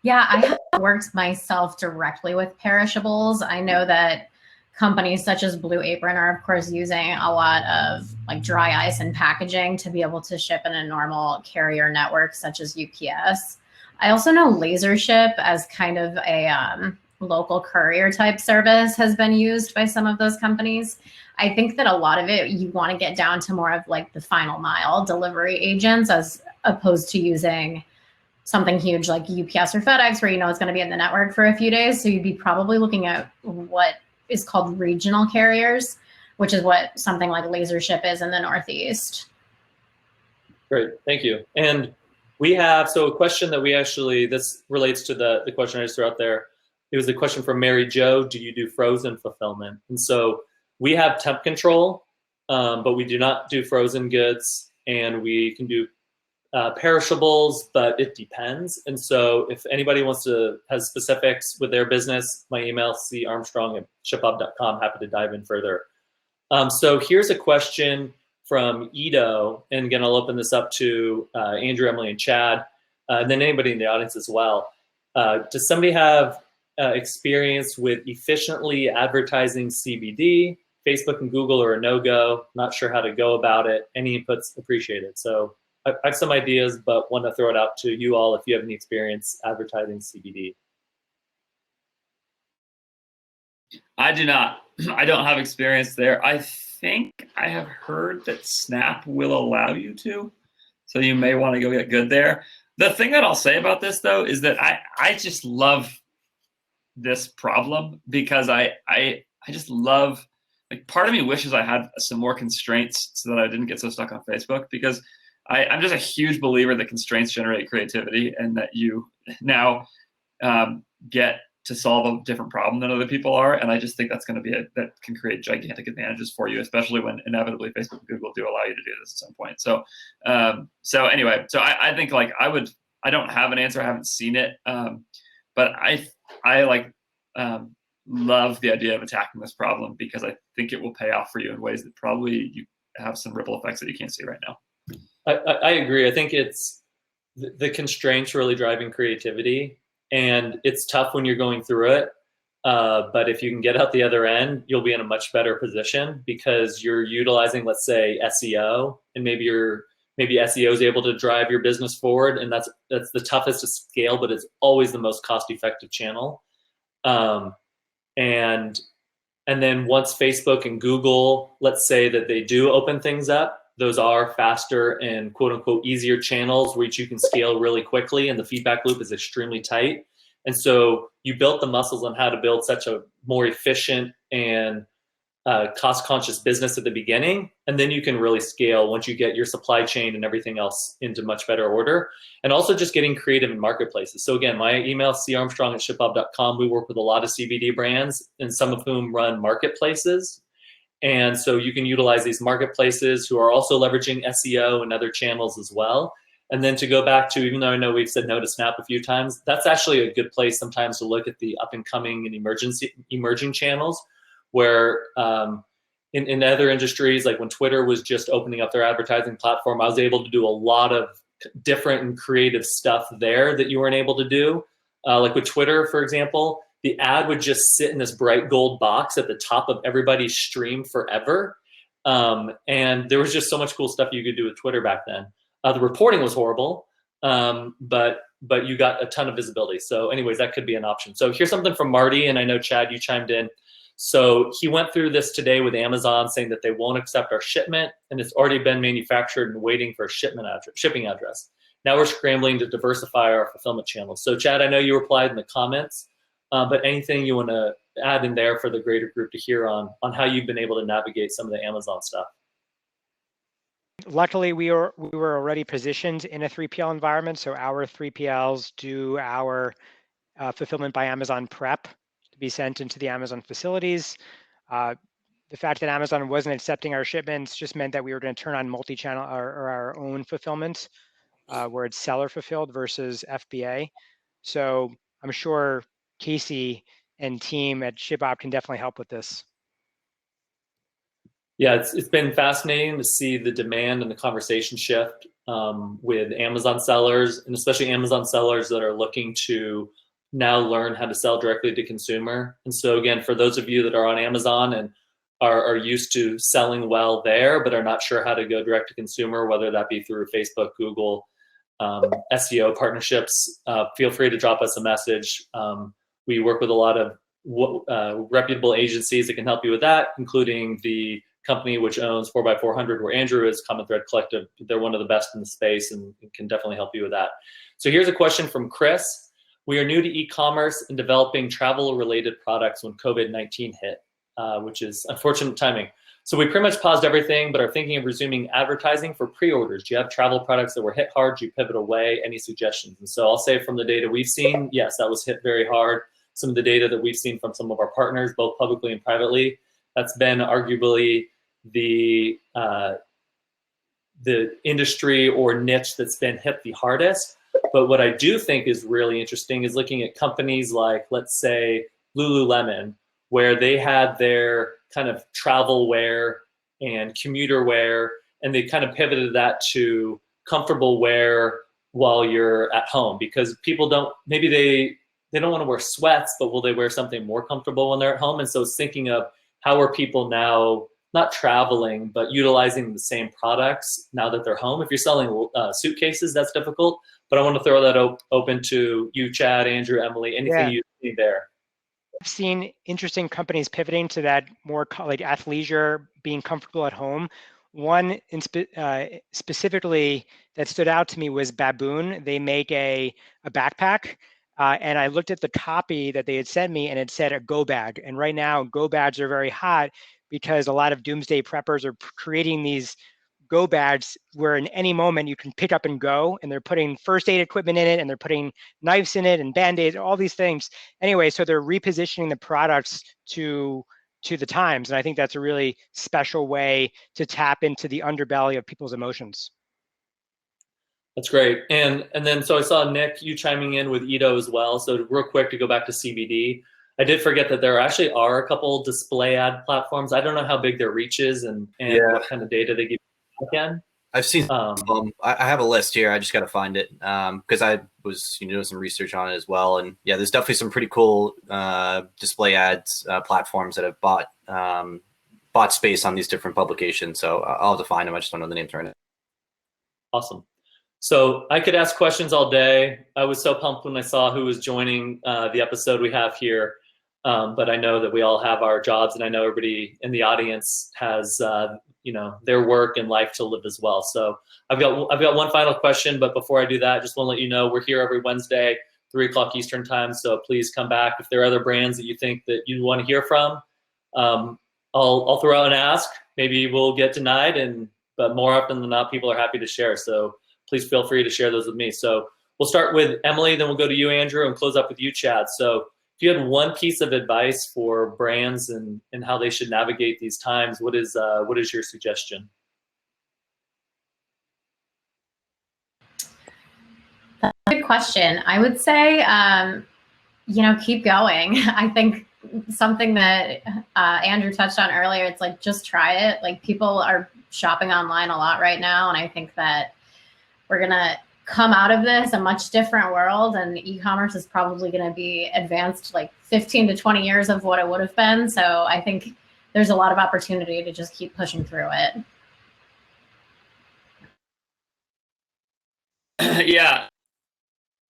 Yeah, I haven't worked myself directly with perishables. I know that companies such as Blue Apron are, of course, using a lot of like dry ice and packaging to be able to ship in a normal carrier network such as UPS. I also know LaserShip as kind of a local courier type service has been used by some of those companies. I think that a lot of it, you want to get down to more of like the final mile delivery agents as opposed to using something huge like UPS or FedEx where you know it's going to be in the network for a few days. So you'd be probably looking at what is called regional carriers, which is what something like LaserShip is in the Northeast. Great, thank you. And we have, so a question that we actually, this relates to the question I just threw out there. It was a question from Mary Jo, do you do frozen fulfillment? And so we have temp control, but we do not do frozen goods, and we can do perishables, but it depends. And so if anybody has specifics with their business, my email, carmstrong@shiphub.com, happy to dive in further. So here's a question from Ido, and again, I'll open this up to Andrew, Emily, and Chad, and then anybody in the audience as well. Does somebody have experience with efficiently advertising CBD? Facebook and Google are a no-go, not sure how to go about it. Any inputs appreciated. So I have some ideas, but want to throw it out to you all if you have any experience advertising CBD. I do not. I don't have experience there. I think I have heard that Snap will allow you to, so you may want to go get good there. The thing that I'll say about this, though, is that I just love this problem because I just love, like, part of me wishes I had some more constraints so that I didn't get so stuck on Facebook, because I'm just a huge believer that constraints generate creativity, and that you now get to solve a different problem than other people are. And I just think that's going to be that can create gigantic advantages for you, especially when inevitably Facebook and Google do allow you to do this at some point. So anyway, so I think, like, I don't have an answer. I haven't seen it. But I love the idea of attacking this problem, because I think it will pay off for you in ways that probably you have some ripple effects that you can't see right now. I agree. I think it's the constraints really driving creativity, and it's tough when you're going through it. But if you can get out the other end, you'll be in a much better position, because you're utilizing, let's say, SEO, and maybe SEO is able to drive your business forward, and that's the toughest to scale, but it's always the most cost-effective channel. And then once Facebook and Google, let's say that they do open things up, those are faster and quote unquote easier channels which you can scale really quickly, and the feedback loop is extremely tight. And so you built the muscles on how to build such a more efficient and cost-conscious business at the beginning, and then you can really scale once you get your supply chain and everything else into much better order. And also just getting creative in marketplaces. So again, my email, carmstrong@shipob.com. We work with a lot of CBD brands, and some of whom run marketplaces. And so you can utilize these marketplaces who are also leveraging SEO and other channels as well. And then to go back to, even though I know we've said no to Snap a few times, that's actually a good place sometimes to look at the up and coming and emerging channels, where in other industries, like when Twitter was just opening up their advertising platform, I was able to do a lot of different and creative stuff there that you weren't able to do. Like with Twitter, for example, the ad would just sit in this bright gold box at the top of everybody's stream forever. And there was just so much cool stuff you could do with Twitter back then. The reporting was horrible, but you got a ton of visibility. So anyways, that could be an option. So here's something from Marty, and I know, Chad, you chimed in. So he went through this today with Amazon, saying that they won't accept our shipment, and it's already been manufactured and waiting for a shipping address. Now we're scrambling to diversify our fulfillment channels. So Chad, I know you replied in the comments, but anything you want to add in there for the greater group to hear on how you've been able to navigate some of the Amazon stuff? Luckily, we were already positioned in a 3PL environment, so our 3PLs do our fulfillment by Amazon prep to be sent into the Amazon facilities. The fact that Amazon wasn't accepting our shipments just meant that we were going to turn on multi-channel or our own fulfillment, where it's seller fulfilled versus FBA. So I'm sure Casey and team at ShipOp can definitely help with this. Yeah, it's been fascinating to see the demand and the conversation shift with Amazon sellers, and especially Amazon sellers that are looking to now learn how to sell directly to consumer. And so again, for those of you that are on Amazon and are used to selling well there, but are not sure how to go direct to consumer, whether that be through Facebook, Google, SEO partnerships, feel free to drop us a message. We work with a lot of reputable agencies that can help you with that, including the company which owns 4x400, where Andrew is, Common Thread Collective. They're one of the best in the space and can definitely help you with that. So here's a question from Chris. We are new to e-commerce and developing travel-related products when COVID-19 hit, which is unfortunate timing. So we pretty much paused everything, but are thinking of resuming advertising for pre-orders. Do you have travel products that were hit hard? Do you pivot away? Any suggestions? And so I'll say from the data we've seen, yes, that was hit very hard. Some of the data that we've seen from some of our partners, both publicly and privately, that's been arguably the industry or niche that's been hit the hardest. But what I do think is really interesting is looking at companies like, let's say, Lululemon, where they had their kind of travel wear and commuter wear, and they kind of pivoted that to comfortable wear while you're at home, because people maybe they don't want to wear sweats, but will they wear something more comfortable when they're at home? And so it's thinking of how are people now not traveling, but utilizing the same products now that they're home. If you're selling suitcases, that's difficult. But I want to throw that open to you, Chad, Andrew, Emily, anything you see there. I've seen interesting companies pivoting to that more like athleisure, being comfortable at home. One specifically that stood out to me was Baboon. They make a backpack, and I looked at the copy that they had sent me, and it said a go bag. And right now, go bags are very hot because a lot of doomsday preppers are creating these go bags where in any moment you can pick up and go, and they're putting first aid equipment in it, and they're putting knives in it and band-aids, all these things. Anyway, so they're repositioning the products to the times, and I think that's a really special way to tap into the underbelly of people's emotions. That's great. And then so I saw Nick, you chiming in with Ito as well. So real quick to go back to CBD, I did forget that there actually are a couple display ad platforms. I don't know how big their reach is and what kind of data they give you again. I've seen I have a list here. I just got to find it because I was doing some research on it as well. And yeah, there's definitely some pretty cool display ads platforms that have bought space on these different publications. So I'll have to find them. I just don't know the names right now. Awesome. So I could ask questions all day. I was so pumped when I saw who was joining the episode we have here. But I know that we all have our jobs, and I know everybody in the audience has their work and life to live as well. So I've got one final question, but before I do that, just want to let you know we're here every Wednesday, 3 o'clock Eastern time. So please come back if there are other brands that you think that you want to hear from. I'll throw out and ask. Maybe we'll get denied, but more often than not, people are happy to share. So please feel free to share those with me. So we'll start with Emily, then we'll go to you, Andrew, and close up with you, Chad. So if you had one piece of advice for brands and how they should navigate these times, what is your suggestion? That's a good question. I would say, keep going. I think something that Andrew touched on earlier, it's like, just try it. Like, people are shopping online a lot right now, and I think that we're going to come out of this a much different world, and e-commerce is probably going to be advanced like 15 to 20 years of what it would have been. So I think there's a lot of opportunity to just keep pushing through it. Yeah,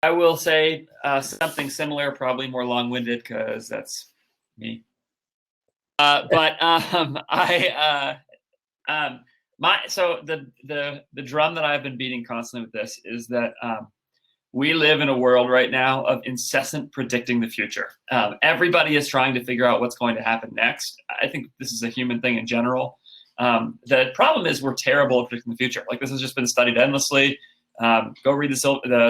I will say something similar, probably more long-winded because that's me. So the drum that I've been beating constantly with this is that we live in a world right now of incessant predicting the future. Everybody is trying to figure out what's going to happen next. I think this is a human thing in general. The problem is we're terrible at predicting the future. Like, this has just been studied endlessly. Go read the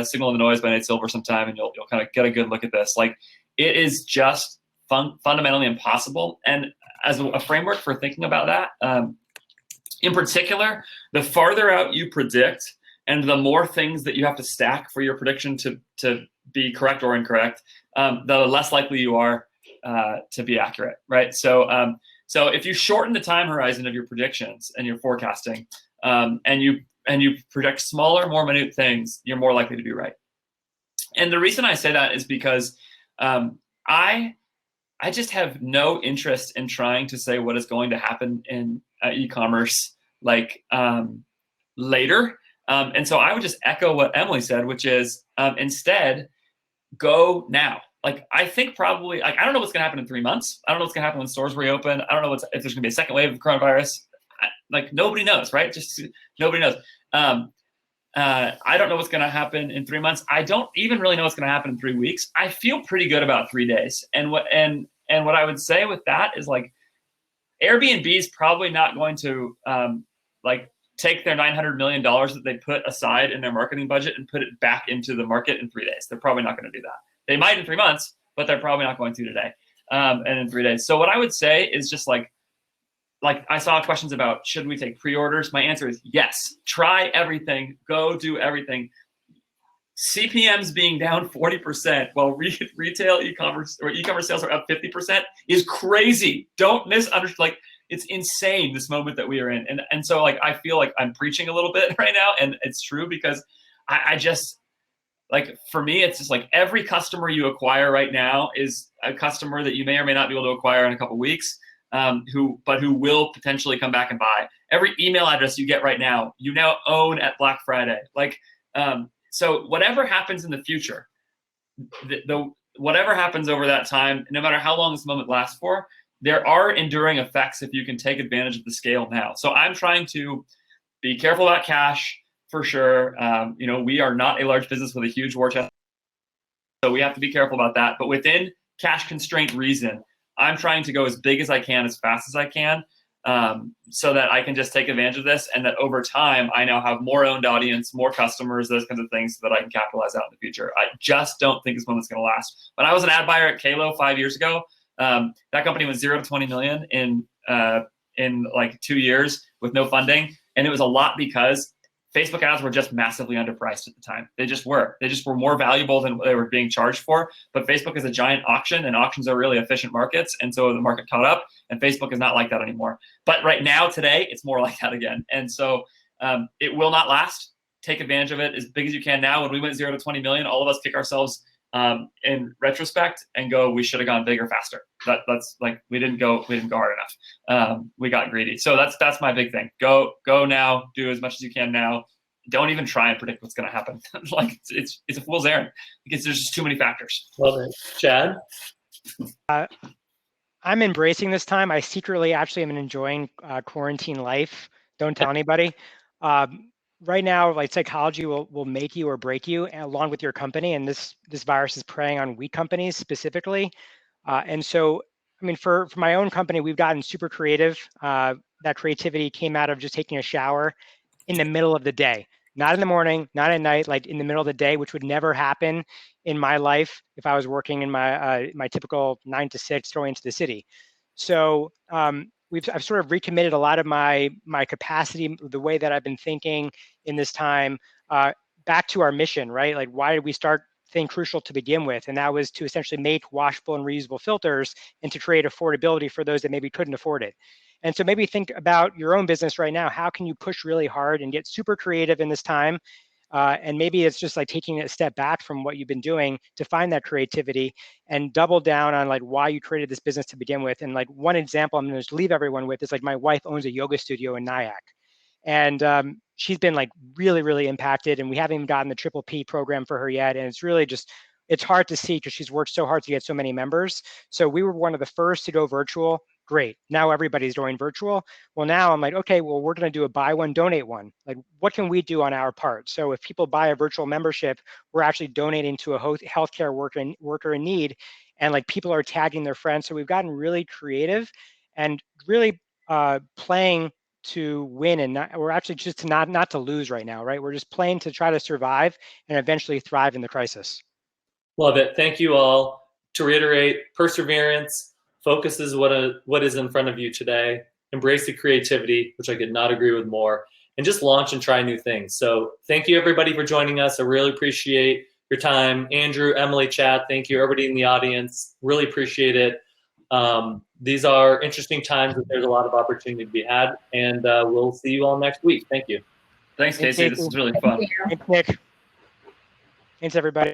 Signal and the Noise by Nate Silver sometime, and you'll kind of get a good look at this. Like, it is just fundamentally impossible. And as a framework for thinking about that, in particular, the farther out you predict and the more things that you have to stack for your prediction to be correct or incorrect, the less likely you are to be accurate, right? So if you shorten the time horizon of your predictions and your forecasting, and you project smaller, more minute things, you're more likely to be right. And the reason I say that is because I just have no interest in trying to say what is going to happen in e-commerce later. And so I would just echo what Emily said, which is instead go now. Like, I think probably, I don't know what's going to happen in 3 months. I don't know what's going to happen when stores reopen. I don't know if there's going to be a second wave of coronavirus. Nobody knows, right? Just nobody knows. I don't know what's going to happen in 3 months. I don't even really know what's going to happen in 3 weeks. I feel pretty good about 3 days. And what I would say with that is, like, Airbnb is probably not going to take their $900 million that they put aside in their marketing budget and put it back into the market in 3 days. They're probably not going to do that. They might in 3 months, but they're probably not going to today and in 3 days. So what I would say is just like I saw questions about, should we take pre-orders? My answer is yes. Try everything. Go do everything. CPMs being down 40% while retail e-commerce or e-commerce sales are up 50% is crazy. Don't misunderstand. Like, it's insane, this moment that we are in. And so, like, I feel like I'm preaching a little bit right now, and it's true because I just, like, for me, it's just like every customer you acquire right now is a customer that you may or may not be able to acquire in a couple of weeks, who will potentially come back and buy. Every email address you get right now, you now own at Black Friday. Like, so whatever happens in the future, whatever happens over that time, no matter how long this moment lasts for, there are enduring effects if you can take advantage of the scale now. So I'm trying to be careful about cash for sure. We are not a large business with a huge war chest, so we have to be careful about that. But within cash constraint reason, I'm trying to go as big as I can, as fast as I can, so that I can just take advantage of this, and that over time I now have more owned audience, more customers, those kinds of things, so that I can capitalize out in the future. I just don't think this moment's going to last. When I was an ad buyer at Kalo 5 years ago, that company was 0 to 20 million in like 2 years with no funding, and it was a lot because Facebook ads were just massively underpriced at the time. They just were more valuable than they were being charged for. But Facebook is a giant auction, and auctions are really efficient markets. And so the market caught up, and Facebook is not like that anymore. But right now, today, it's more like that again. And so it will not last. Take advantage of it as big as you can now. When we went 0 to 20 million, all of us kick ourselves in retrospect and go, we should have gone bigger faster. That's like, we didn't go hard enough. We got greedy. So that's my big thing. Go now, do as much as you can now. Don't even try and predict what's going to happen. Like it's a fool's errand because there's just too many factors. Love it. Chad? I'm embracing this time. I secretly actually am enjoying quarantine life. Don't tell anybody. Right now, like psychology will make you or break you along with your company. And this virus is preying on weak companies specifically. And so, I mean, for my own company, we've gotten super creative. That creativity came out of just taking a shower in the middle of the day, not in the morning, not at night, like in the middle of the day, which would never happen in my life if I was working in my typical 9 to 6 going into the city. So I've sort of recommitted a lot of my capacity, the way that I've been thinking in this time, back to our mission, right? Like, why did we start Think Crucial to begin with? And that was to essentially make washable and reusable filters and to create affordability for those that maybe couldn't afford it. And so maybe think about your own business right now. How can you push really hard and get super creative in this time? And maybe it's just like taking a step back from what you've been doing to find that creativity and double down on like why you created this business to begin with. And like one example I'm going to just leave everyone with is like my wife owns a yoga studio in Nyack. And she's been like really, really impacted, and we haven't even gotten the Triple P program for her yet. And it's really just, it's hard to see because she's worked so hard to get so many members. So we were one of the first to go virtual. Great. Now everybody's going virtual. Well, now I'm like, okay, well, we're going to do a buy one, donate one. Like, what can we do on our part? So if people buy a virtual membership, we're actually donating to a healthcare worker in need. And like people are tagging their friends. So we've gotten really creative and really playing to win, and we're actually just to not to lose right now, right? We're just playing to try to survive and eventually thrive in the crisis. Love it. Thank you all. To reiterate, perseverance, focus is what is in front of you today. Embrace the creativity, which I could not agree with more, and just launch and try new things. So thank you everybody for joining us. I really appreciate your time. Andrew, Emily, Chad, thank you. Everybody in the audience, really appreciate it. These are interesting times, but there's a lot of opportunity to be had, and we'll see you all next week. Thank you. Thanks, Casey. This is really fun. Thanks, Nick. Thanks, everybody.